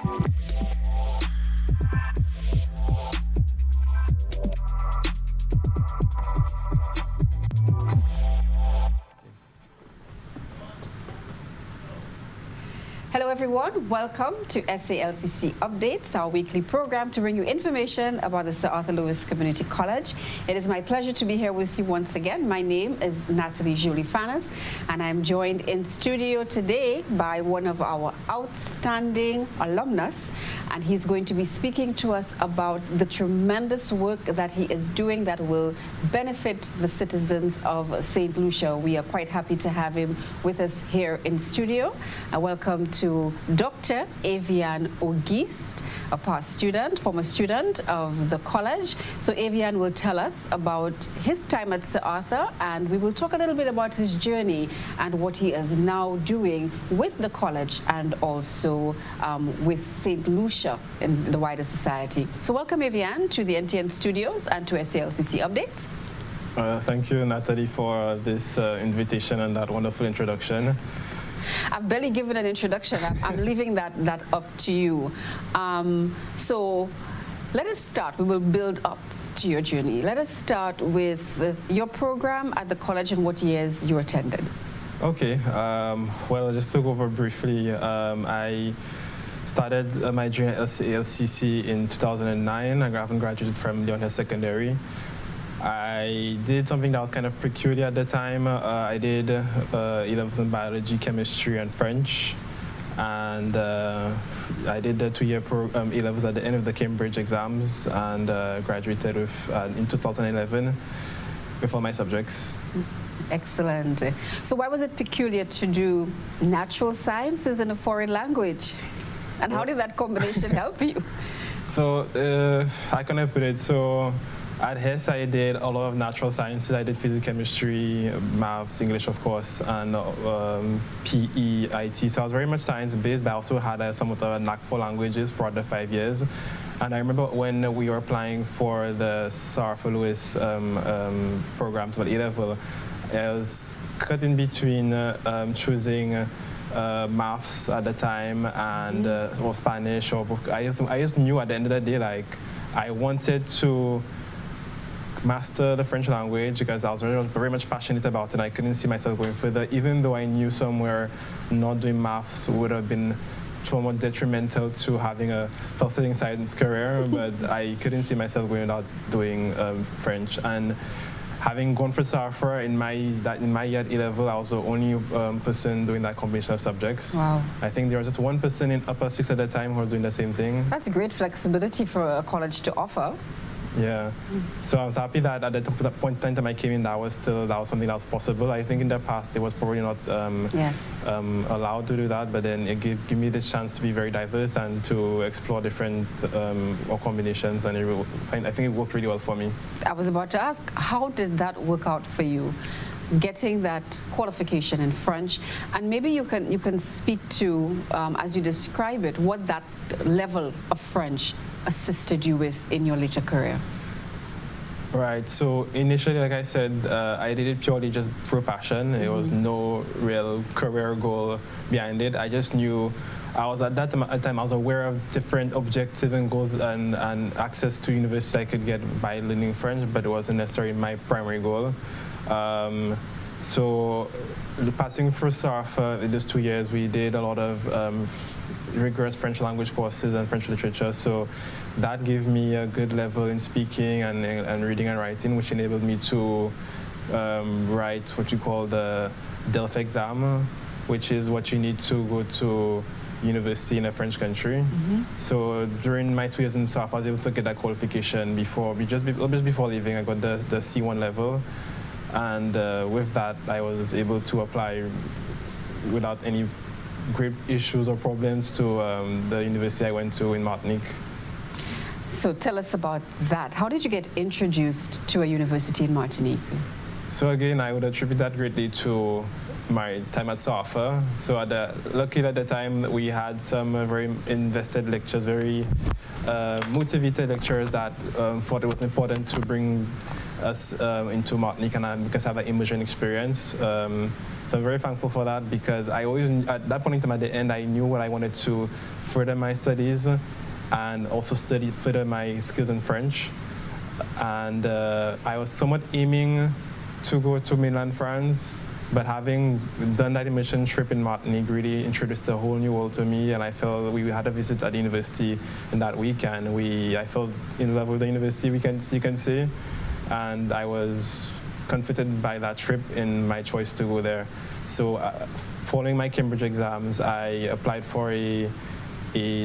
Hello everyone, welcome to SALCC Updates, our weekly program to bring you information about the Sir Arthur Lewis Community College. It is my pleasure to be here with you once again. My name is Nathalie Joile-Fanis and I'm joined in studio today by one of our outstanding alumnus, and he's going to be speaking to us about the tremendous work that he is doing that will benefit the citizens of St. Lucia. We are quite happy to have him with us here in studio. Welcome to Dr. Aviane Auguste, a past student, former student of the college. So Aviane will tell us about his time at Sir Arthur, and we will talk a little bit about his journey and what he is now doing with the college and also with St. Lucia in the wider society. So welcome Aviane to the NTN studios and to SALCC Updates. Thank you, Nathalie, for this invitation and that wonderful introduction. I've barely given an introduction. I'm leaving that up to you. So let us start. We will build up to your journey. Let us start with your program at the college and what years you attended. Okay. Well, just to go over briefly, I started my journey at SALCC in 2009. I haven't graduated from Leon Hill Secondary. I did something that was kind of peculiar at the time. I did A-levels in biology, chemistry, and French. And I did the two-year A-levels at the end of the Cambridge exams and graduated with, in 2011 with all my subjects. Excellent. So why was it peculiar to do natural sciences in a foreign language? And how did that combination help you? So how can I put it? So at HES, I did a lot of natural sciences. I did physics, chemistry, maths, English, of course, and PE, IT. So I was very much science-based, but I also had somewhat of a knack for languages for the 5 years. And I remember when we were applying for the Sir Arthur Lewis programs for A-level, I was cut in between choosing maths at the time and or Spanish or book. I just knew at the end of the day, like, I wanted to master the French language because I was very much passionate about it, and I couldn't see myself going further, even though I knew somewhere not doing maths would have been somewhat detrimental to having a fulfilling science career, but I couldn't see myself going without doing French. And having gone for Sir Arthur in my year at A-level, I was the only person doing that combination of subjects. Wow. I think there was just one person in upper six at the time who was doing the same thing. That's great flexibility for a college to offer. Yeah, so I was happy that at that point in time I came in, that was something that was possible. I think in the past it was probably not allowed to do that, but then it gave me this chance to be very diverse and to explore different combinations, and I think it worked really well for me. I was about to ask, how did that work out for you, getting that qualification in French? And maybe you can speak to, as you describe it, what that level of French assisted you with in your later career. Right, so initially, like I said, I did it purely just through passion. There was no real career goal behind it. I just knew, I was at that time I was aware of different objectives and goals and access to university I could get by learning French, but it wasn't necessarily my primary goal. So passing through Sir Arthur in those 2 years, we did a lot of rigorous French language courses and French literature. So that gave me a good level in speaking and reading and writing, which enabled me to write what you call the DELF exam, which is what you need to go to university in a French country. So during my 2 years in Sir Arthur, I was able to get that qualification just before leaving. I got the C1 level. And with that, I was able to apply without any great issues or problems to the university I went to in Martinique. So tell us about that. How did you get introduced to a university in Martinique? So again, I would attribute that greatly to my time at Sir Arthur. So luckily at the time, we had some very invested lecturers, very motivated lecturers that thought it was important to bring us into Martinique and because I have an immersion experience. So I'm very thankful for that because I always, at that point in time at the end, I knew what I wanted to further my studies and also study further my skills in French. And I was somewhat aiming to go to mainland France, but having done that immersion trip in Martinique really introduced a whole new world to me, and I felt we had a visit at the university in that week, and I fell in love with the university, you can say, and I was comforted by that trip in my choice to go there. So following my Cambridge exams, I applied for a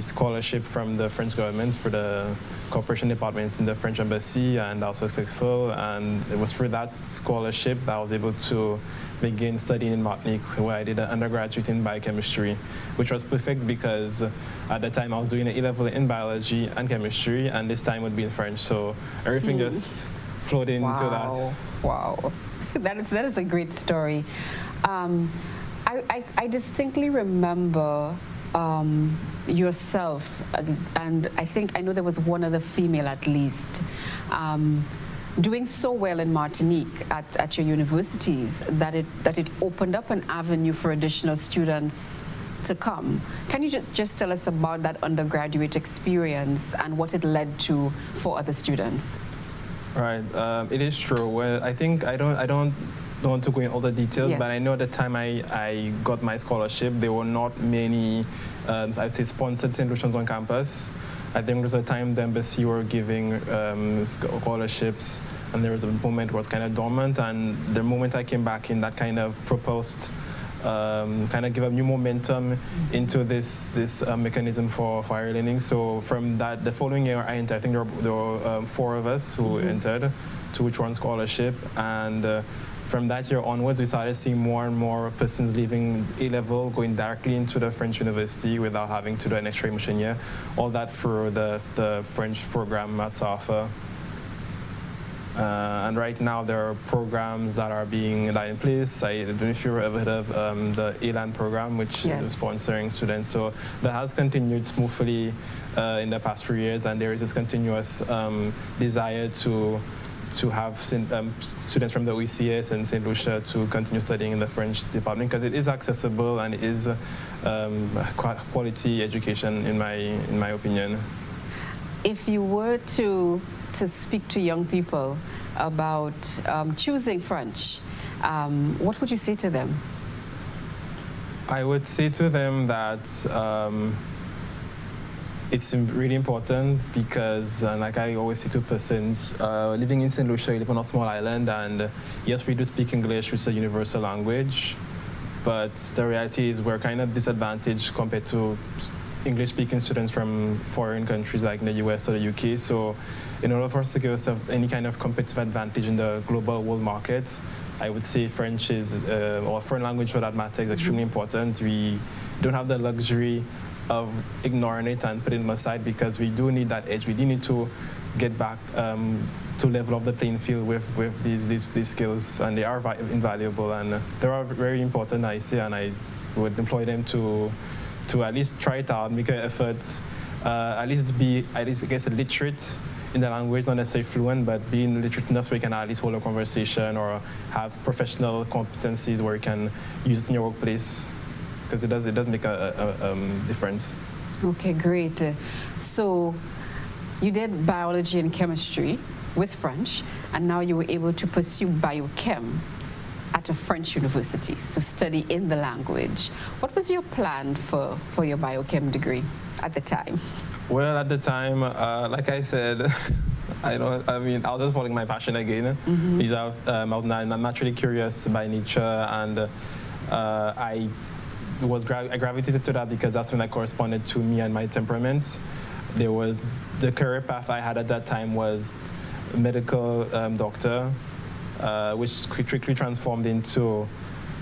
scholarship from the French government for the cooperation department in the French embassy, and I was successful, and it was for that scholarship that I was able to begin studying in Martinique, where I did an undergraduate in biochemistry, which was perfect because at the time I was doing an A-level in biology and chemistry, and this time would be in French, so everything just flowed into that. Wow, that is a great story. I distinctly remember yourself, and I know there was one other female at least, doing so well in Martinique at your universities that it opened up an avenue for additional students to come. Can you just tell us about that undergraduate experience and what it led to for other students? Right, it is true. Well, I think I don't want to go in all the details, yes. But I know at the time I got my scholarship, there were not many, I'd say, sponsored St. Lucians on campus. I think there was a time the embassy were giving scholarships, and there was a moment where it was kind of dormant, and the moment I came back in, that kind of propulsed, kind of give a new momentum into this mechanism for higher learning. So from that, the following year I entered, I think there were 4 of us who entered to each one scholarship, and from that year onwards, we started seeing more and more persons leaving A-level, going directly into the French university without having to do an extra immersion year. All that through the French program at SALCC. And right now, there are programs that are being in place. I don't know if you've ever heard of the ALAN program, which is sponsoring students. So that has continued smoothly in the past few years, and there is this continuous desire to have students from the OECS and St. Lucia to continue studying in the French department because it is accessible and it is quality education in my opinion. If you were to speak to young people about choosing French, what would you say to them? I would say to them that it's really important because, like I always say to persons, living in St. Lucia, we live on a small island, and yes, we do speak English, which is a universal language, but the reality is we're kind of disadvantaged compared to English-speaking students from foreign countries like the US or the UK. So in order for us to give ourselves any kind of competitive advantage in the global world market, I would say French is, or foreign language for that matter, is extremely important. We don't have the luxury of ignoring it and putting them aside because we do need that edge. We do need to get back to level of the playing field with these skills, and they are invaluable and they are very important, I say, and I would employ them to at least try it out, make an effort, at least I guess literate in the language, not necessarily fluent, but being literate enough so you can at least hold a conversation or have professional competencies where you can use it in your workplace. Because it does make a difference. Okay, great. So you did biology and chemistry with French, and now you were able to pursue biochem at a French university, so study in the language. What was your plan for your biochem degree at the time? Well, at the time, like I said, I was just following my passion again. Because I was naturally curious by nature, and I gravitated to that because that's when I corresponded to me and my temperament. The career path I had at that time was medical doctor, which quickly transformed into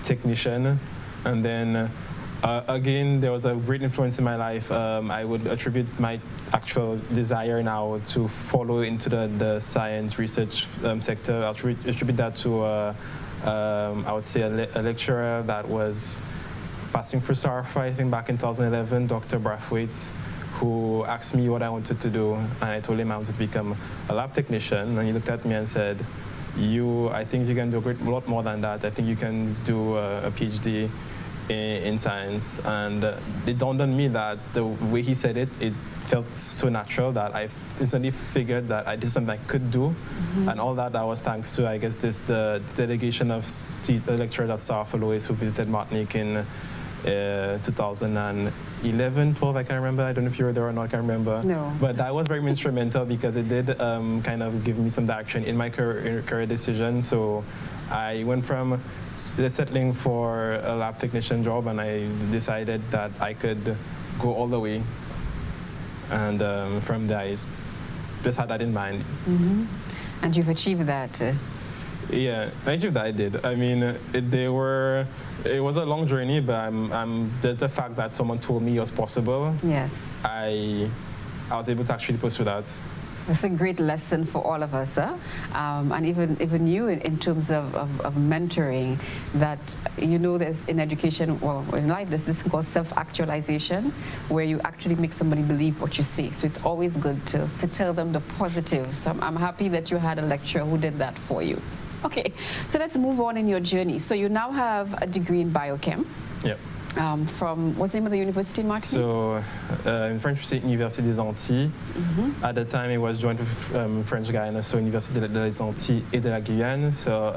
technician. And then again, there was a great influence in my life. I would attribute my actual desire now to follow into the science research sector. I'll attribute that to, I would say, a lecturer that was passing for SARFA, I think back in 2011, Dr. Brathwaite, who asked me what I wanted to do, and I told him I wanted to become a lab technician, and he looked at me and said, I think you can do a lot more than that. I think you can do a PhD in science, and it dawned on me that the way he said it, it felt so natural that I instantly figured that I did something I could do, and all that was thanks to, I guess, the delegation of lecturers at SALCC Alumni who visited Martinique in 2011, 12, I can't remember. I don't know if you were there or not, I can't remember. No. But that was very instrumental because it did kind of give me some direction in my career decision. So I went from settling for a lab technician job, and I decided that I could go all the way. And from there, I just had that in mind. And you've achieved that. Yeah, I achieved that. I did. I mean, it was a long journey, but there's the fact that someone told me it was possible. Yes. I was able to actually pursue that. It's a great lesson for all of us, huh? And even you in terms of mentoring, that, you know, there's in education, well, in life, there's this thing called self-actualization, where you actually make somebody believe what you say. So it's always good to tell them the positives. So I'm happy that you had a lecturer who did that for you. Okay, so let's move on in your journey. So you now have a degree in biochem. Yep. From, what's the name of the university in Martinique? So, in French, we say Université des Antilles. At the time, it was joined with French Guyana, so Université des Antilles et de la Guyane. So,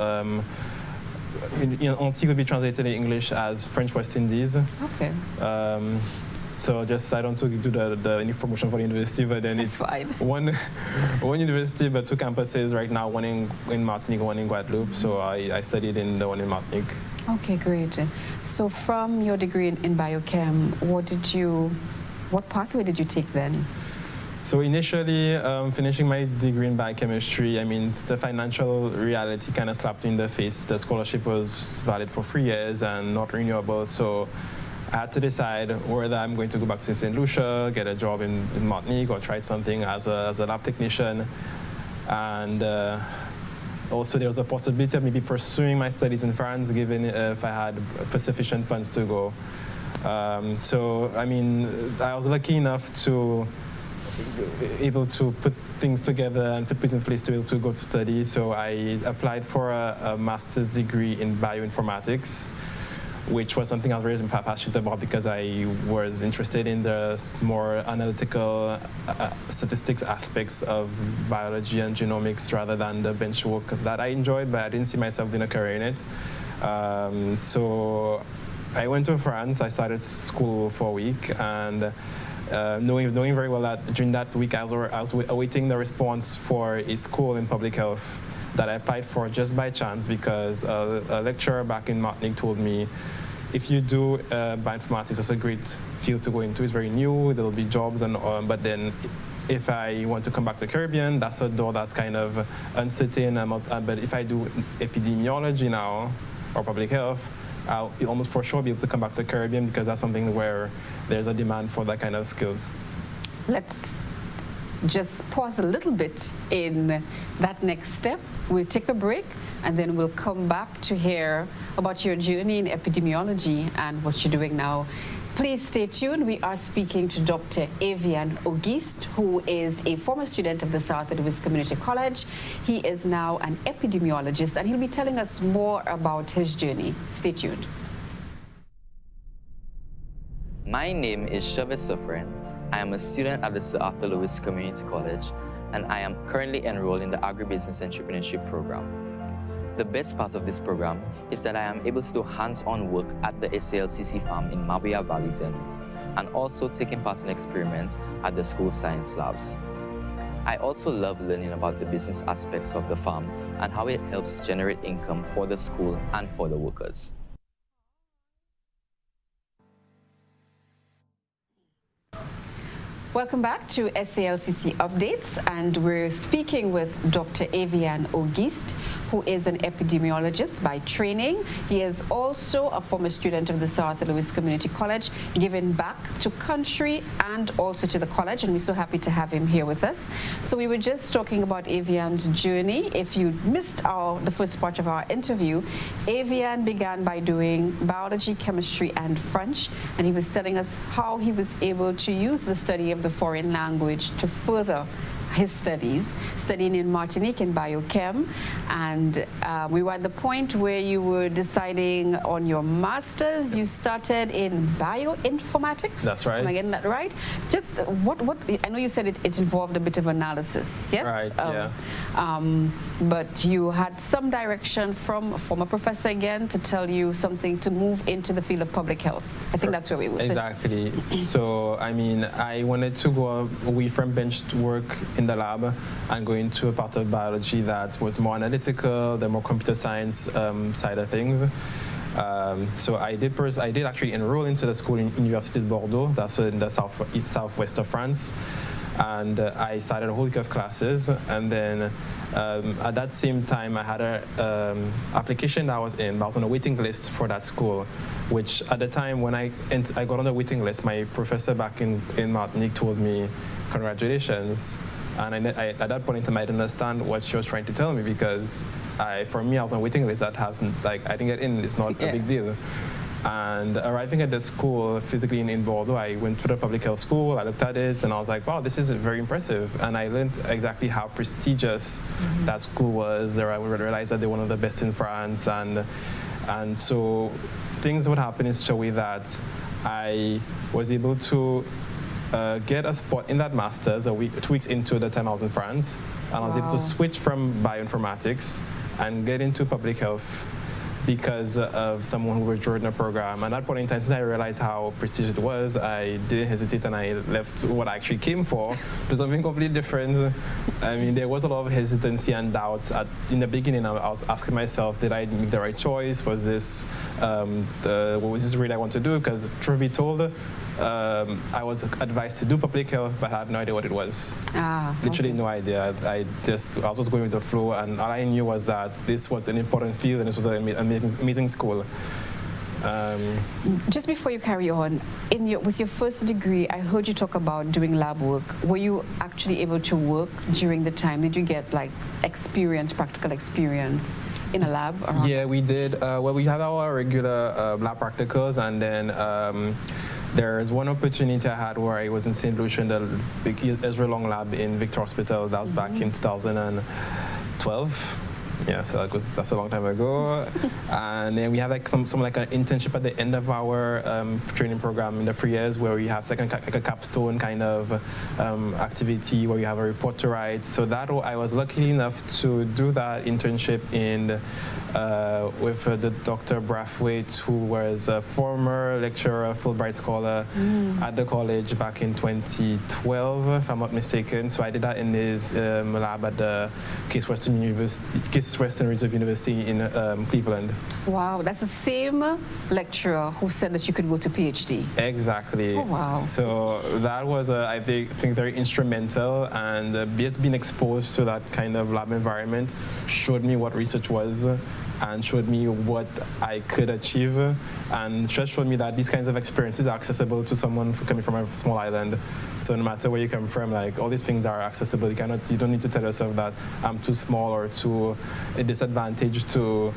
Antilles would be translated in English as French West Indies. Okay. So just, I don't do any promotion for the university, but then That's it's fine. one university, but 2 campuses right now, one in Martinique, one in Guadeloupe. So I studied in the one in Martinique. Okay, great. So from your degree in biochem, what pathway did you take then? So initially, finishing my degree in biochemistry, I mean, the financial reality kind of slapped me in the face. The scholarship was valid for 3 years and not renewable. So I had to decide whether I'm going to go back to St. Lucia, get a job in Martinique, or try something as a lab technician. And also there was a possibility of maybe pursuing my studies in France, given if I had sufficient funds to go. So, I mean, I was lucky enough to able to put things together and put things in place to be able to go to study. So I applied for a master's degree in bioinformatics, which was something I was very passionate about because I was interested in the more analytical statistics aspects of biology and genomics rather than the bench work that I enjoyed, but I didn't see myself doing a career in it. So I went to France. I started school for a week, and knowing very well that during that week I was awaiting the response for a school in public health that I applied for just by chance because a lecturer back in Martinique told me, if you do bioinformatics, it's a great field to go into. It's very new, there'll be jobs, but then if I want to come back to the Caribbean, that's a door that's kind of uncertain. But if I do epidemiology now, or public health, I'll be almost for sure be able to come back to the Caribbean because that's something where there's a demand for that kind of skills. Let's just pause a little bit in that next step. We'll take a break, and then we'll come back to hear about your journey in epidemiology and what you're doing now. Please stay tuned. We are speaking to Dr. Aviane Auguste, who is a former student of the South Louis Community College. He is now an epidemiologist, and he'll be telling us more about his journey. Stay tuned. My name is Chavez Sufrin. I am a student at the South Louis Community College, and I am currently enrolled in the Agribusiness Entrepreneurship program. The best part of this program is that I am able to do hands-on work at the SALCC farm in Mabia Valley, and also taking part in experiments at the school science labs. I also love learning about the business aspects of the farm and how it helps generate income for the school and for the workers. Welcome back to SALCC Updates, and we're speaking with Dr. Aviane Auguste, who is an epidemiologist by training. He is also a former student of the South Louis Community College, giving back to country and also to the college, and we're so happy to have him here with us. So we were just talking about Aviane's journey. If you missed the first part of our interview, Aviane began by doing biology, chemistry, and French, and he was telling us how he was able to use the study of the foreign language to further his studies, studying in Martinique in biochem, and we were at the point where you were deciding on your master's. You started in bioinformatics. That's right. Am I getting that right? Just what I know you said it involved a bit of analysis, yes? Right, yeah. But you had some direction from a former professor again to tell you something to move into the field of public health. I think that's where we were. Exactly. So, I mean, I wanted to go away from bench work in the lab and go into a part of biology that was more analytical, the more computer science side of things. So I did actually enroll into the school in Université de Bordeaux, that's in the southwest of France. And I started a whole week of classes, and then at that same time I had a application that I was in. I was on a waiting list for that school, which at the time when I got on the waiting list, my professor back in Martinique told me, congratulations. And at that point in time, I didn't understand what she was trying to tell me, because for me, I was on a waiting list that hasn't, I didn't get in, it's not a big deal. And arriving at the school physically in Bordeaux, I went to the public health school, I looked at it, and I was like, wow, this is very impressive. And I learned exactly how prestigious that school was. I realized that they're one of the best in France. And so things would happen in such a way that I was able to get a spot in that master's 2 weeks into the time I was in France. And I was able to switch from bioinformatics and get into public health because of someone who was joining the program. And at that point in time, since I realized how prestigious it was, I didn't hesitate and I left what I actually came for to something completely different. I mean, there was a lot of hesitancy and doubts. In the beginning, I was asking myself, did I make the right choice? Was this, what was this really I want to do? Because truth be told, I was advised to do public health, but I had no idea what it was. Literally no idea. I was just going with the flow, and all I knew was that this was an important field and this was an amazing school. Just before you carry on, with your first degree, I heard you talk about doing lab work. Were you actually able to work during the time? Did you get like practical experience in a lab? Yeah, we did. Well, we had our regular lab practicals, and then there's one opportunity I had where I was in St. Lucia in the Ezra Long lab in Victor Hospital. That was back in 2012. Yeah, so that's a long time ago. And then we have like some like an internship at the end of our training program in the 3 years, where we have like a capstone kind of activity where we have a report to write. So that I was lucky enough to do that internship with the Dr. Brathwaite, who was a former lecturer, Fulbright scholar at the college back in 2012, if I'm not mistaken. So I did that in his lab at the Case Western Reserve University in Cleveland. Wow, that's the same lecturer who said that you could go to PhD. Exactly. Oh, wow. So that was, I think, very instrumental, and just being exposed to that kind of lab environment showed me what research was and showed me what I could achieve, and just showed me that these kinds of experiences are accessible to someone coming from a small island. So no matter where you come from, like, all these things are accessible. You don't need to tell yourself that I'm too small or too disadvantaged to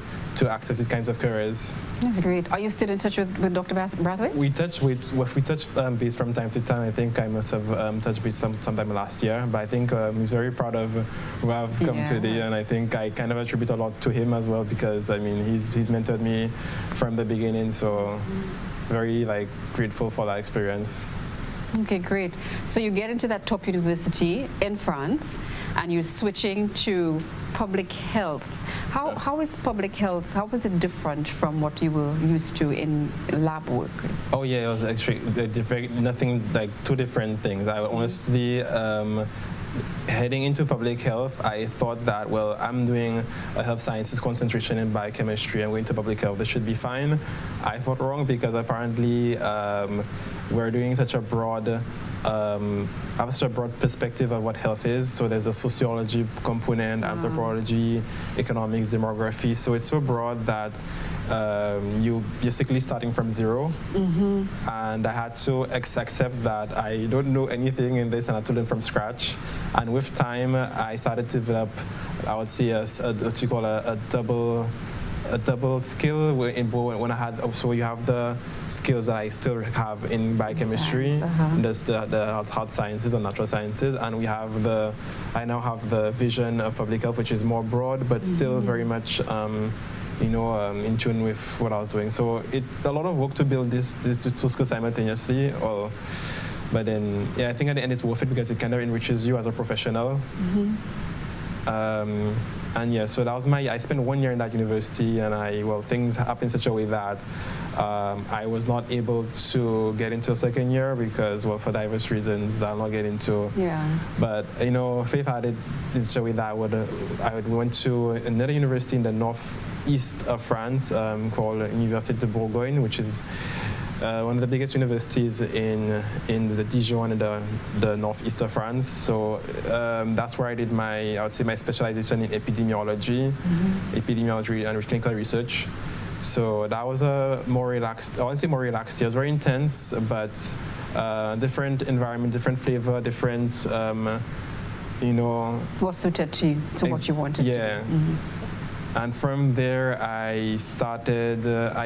access these kinds of careers. That's great. Are you still in touch with Dr. Brathwaite? We touch base from time to time. I think I must have touched base sometime last year, but I think he's very proud of where I've come today, and I think I kind of attribute a lot to him as well, because I mean he's mentored me from the beginning, so very grateful for that experience. Okay, great. So you get into that top university in France, and you're switching to public health. How is public health, how was it different from what you were used to in lab work? Oh yeah, it was actually nothing, two different things. I honestly, heading into public health, I thought that, well, I'm doing a health sciences concentration in biochemistry, I'm going to public health, this should be fine. I thought wrong, because apparently we're doing such a broad have such a broad perspective of what health is. So there's a sociology component, anthropology, economics, demography. So it's so broad that you basically starting from zero. And I had to accept that I don't know anything in this, and I had to learn from scratch. And with time, I started to develop, I would say, what you call a double a double skill when I had, so you have the skills that I still have in biochemistry, that's the hard sciences and natural sciences, and I now have the vision of public health, which is more broad, but still very much in tune with what I was doing. So it's a lot of work to build these two skills simultaneously. But then, yeah, I think at the end it's worth it because it kind of enriches you as a professional. And yeah, so that was I spent 1 year in that university, and things happened in such a way that I was not able to get into a second year because, for diverse reasons I'll not get into. Yeah. But, Faith had it in such a way that I went to another university in the northeast of France called Université de Bourgogne, which is one of the biggest universities in the Dijon and the northeast of France. So that's where I did my specialization in epidemiology, epidemiology and clinical research. So that was a more relaxed, I wouldn't say more relaxed, it was very intense, but different environment, different flavor, different, What suited to what you wanted to do. And from there I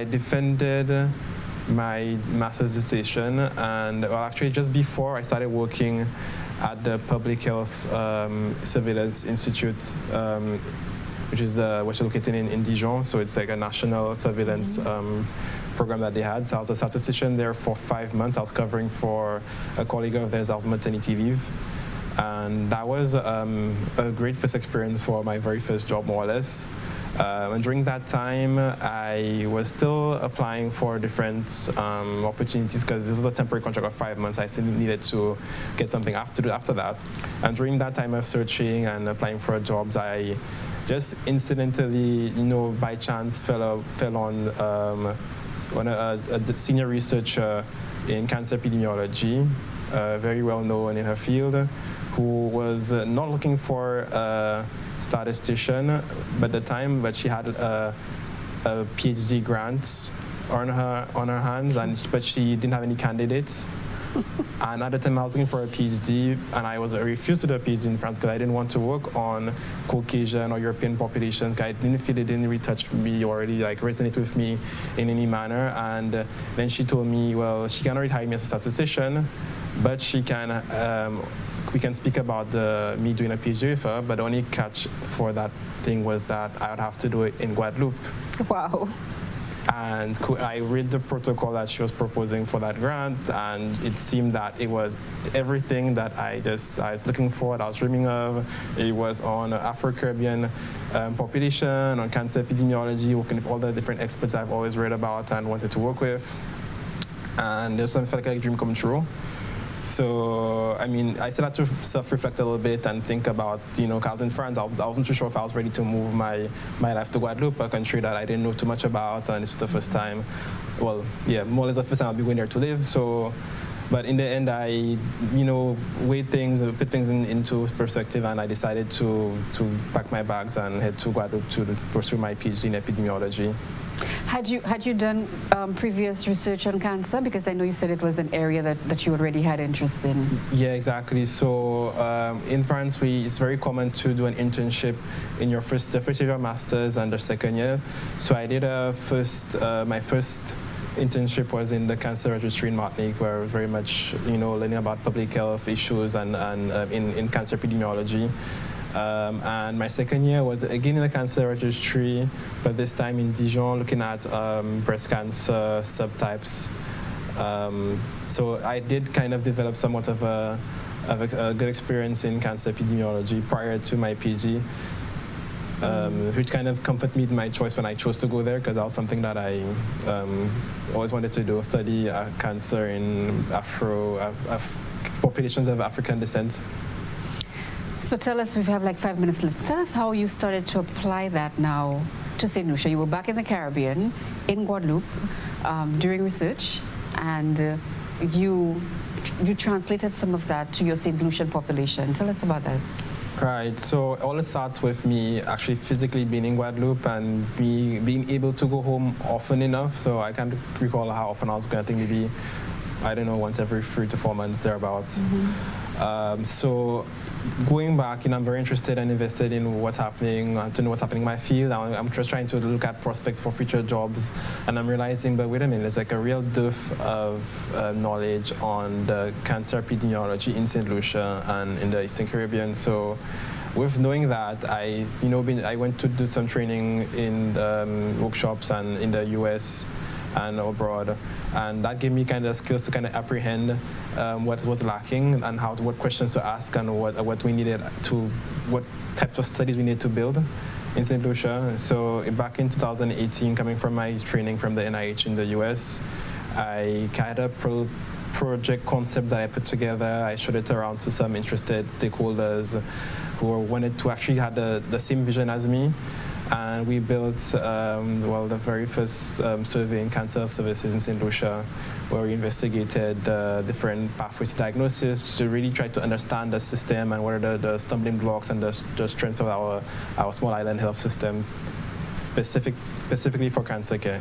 defended my master's dissertation, and actually just before I started working at the Public Health Surveillance Institute, which is located in Dijon. So it's like a national surveillance program that they had. So I was a statistician there for 5 months. I was covering for a colleague of theirs. I was on maternity leave. And that was a great first experience for my very first job, more or less. And during that time, I was still applying for different opportunities because this was a temporary contract of 5 months. I still needed to get something after that. And during that time of searching and applying for jobs, I just incidentally, by chance, fell on a senior researcher in cancer epidemiology, very well known in her field, who was not looking for a statistician but she had a PhD grant on her hands, but she didn't have any candidates. And at the time I was looking for a PhD, and I refused to do a PhD in France because I didn't want to work on Caucasian or European populations. I didn't feel it didn't really touch me or really resonate with me in any manner. And then she told me, well, she can already hire me as a statistician, but we can speak about me doing a PhD with her, but the only catch for that thing was that I would have to do it in Guadeloupe. Wow. And I read the protocol that she was proposing for that grant, and it seemed that it was everything that I was looking for, that I was dreaming of. It was on Afro-Caribbean population, on cancer epidemiology, working with all the different experts I've always read about and wanted to work with. And there's something felt like a dream come true. So, I still had to self-reflect a little bit and think about, because I was in France, I wasn't too sure if I was ready to move my life to Guadeloupe, a country that I didn't know too much about, and it's the first time, more or less the first time I'll be going there to live. So, but in the end, I, weighed things, put things into perspective, and I decided to pack my bags and head to Guadeloupe to pursue my PhD in epidemiology. Had you done previous research on cancer? Because I know you said it was an area that you already had interest in. Yeah, exactly. So in France, it's very common to do an internship in the first year of your master's and the second year. So I did my first internship was in the cancer registry in Martinique, where I was very much learning about public health issues and in cancer epidemiology. And my second year was again in the cancer registry, but this time in Dijon, looking at breast cancer subtypes. So I did kind of develop somewhat of a good experience in cancer epidemiology prior to my PhD, which kind of comforted me in my choice when I chose to go there, because that was something that I always wanted to do, study cancer in populations of African descent. So tell us, we have 5 minutes left. Tell us how you started to apply that now to St. Lucia. You were back in the Caribbean, in Guadeloupe, doing research, and you translated some of that to your St. Lucian population. Tell us about that. Right, so all it starts with me actually physically being in Guadeloupe and me being able to go home often enough. So I can't recall how often I was going, I think maybe I don't know, once every 3 to 4 months, thereabouts. So going back, I'm very interested and invested in what's happening, to know what's happening in my field. I'm just trying to look at prospects for future jobs, and I'm realizing, but wait a minute, there's like a real dearth of knowledge on the cancer epidemiology in St. Lucia and in the Eastern Caribbean. So with knowing that, I went to do some training in workshops and in the US and abroad, and that gave me kind of skills to kind of apprehend what was lacking and what questions to ask and what we needed to, what types of studies we need to build in St. Lucia. So back in 2018, coming from my training from the NIH in the US, I had a project concept that I put together. I showed it around to some interested stakeholders who wanted to actually have the same vision as me. And we built, the very first survey in cancer services in St. Lucia, where we investigated different pathways to diagnosis to really try to understand the system and what are the stumbling blocks and the strength of our small island health system, specifically for cancer care.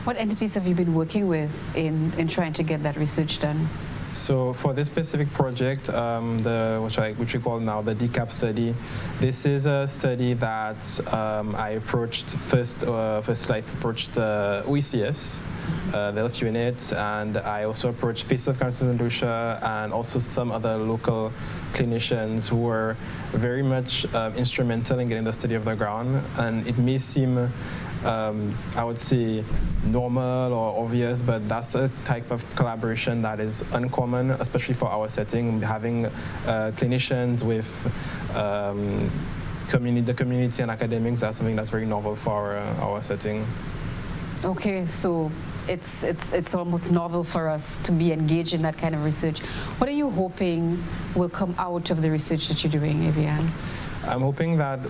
What entities have you been working with in trying to get that research done? So for this specific project, which we call now the DCAP study, this is a study that I approached first. I approached the OECS, the health unit, and I also approached Face of Cancer in St. Lucia and also some other local clinicians who were very much instrumental in getting the study off the ground. And it may seem I would say normal or obvious, but that's a type of collaboration that is uncommon, especially for our setting. Having clinicians with the community and academics, that's something that's very novel for our setting. Okay, so it's almost novel for us to be engaged in that kind of research. What are you hoping will come out of the research that you're doing, Aviane? I'm hoping that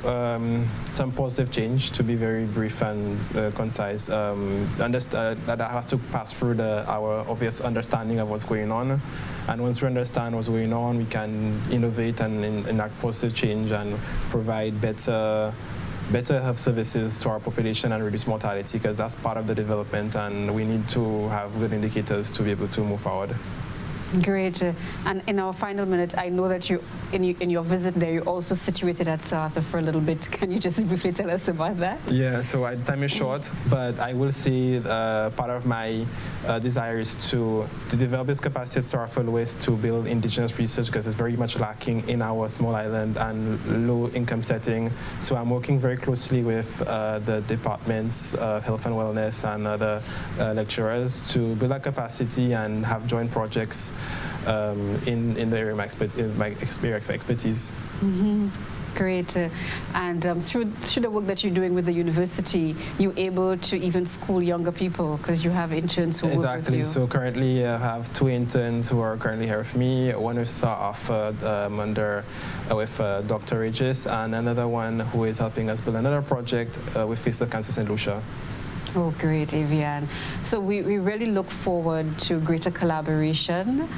some positive change, to be very brief and concise, that has to pass through our obvious understanding of what's going on. And once we understand what's going on, we can innovate and enact positive change and provide better health services to our population and reduce mortality, because that's part of the development, and we need to have good indicators to be able to move forward. Great. And in our final minute, I know that in your visit there, you're also situated at SALCC for a little bit. Can you just briefly tell us about that? Yeah, so time is short, but I will say part of my desire is to develop this capacity at SALCC Louis to build indigenous research, because it's very much lacking in our small island and low-income setting. So I'm working very closely with the departments of health and wellness and other lecturers to build that capacity and have joint projects in the area of my expertise. Mm-hmm. Great. And through the work that you're doing with the university, you're able to even school younger people, because you have interns who work with you. Exactly. So currently I have 2 interns who are currently here with me. One is offered with Dr. Regis, and another one who is helping us build another project with Face of Cancer St. Lucia. Oh, great, Aviane. So we really look forward to greater collaboration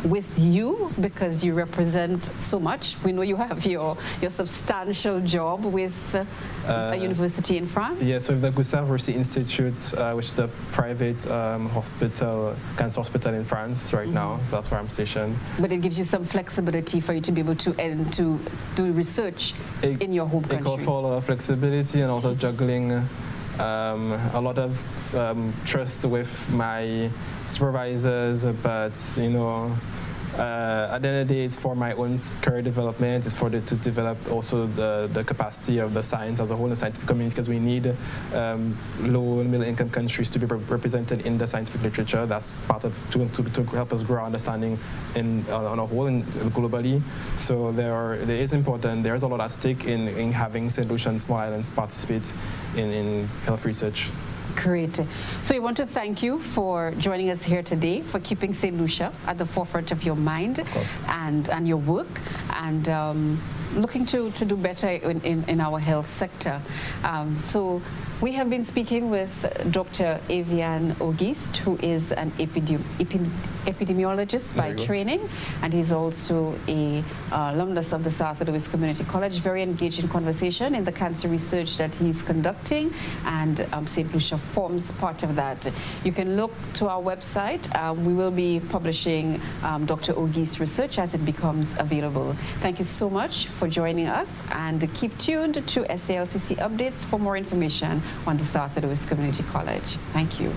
with you, because you represent so much. We know you have your substantial job with a university in France. Yeah, so the Gustave Roussy Institute, which is a private cancer hospital in France right now. So that's where I'm stationed. But it gives you some flexibility for you to be able to do research in your home country. It calls for a lot of flexibility and also juggling a lot of trust with my supervisors, but at the end of the day, it's for my own career development. It's to develop also the capacity of the science as a whole, the scientific community, because we need low and middle income countries to be represented in the scientific literature. That's part of to help us grow our understanding on a whole and globally. So there's a lot at stake in having St. Lucia and small islands participate in health research. Great. So we want to thank you for joining us here today, for keeping St. Lucia at the forefront of your mind and your work. And looking to do better in our health sector. So we have been speaking with Dr. Aviane Auguste, who is an epidemiologist by training, and he's also a alumnus of the South Louis Community College. Very engaging conversation in the cancer research that he's conducting, and St. Lucia forms part of that. You can look to our website. We will be publishing Dr. Auguste's research as it becomes available. Thank you so much for joining us, and keep tuned to SALCC Updates for more information on the South Louis Community College. Thank you.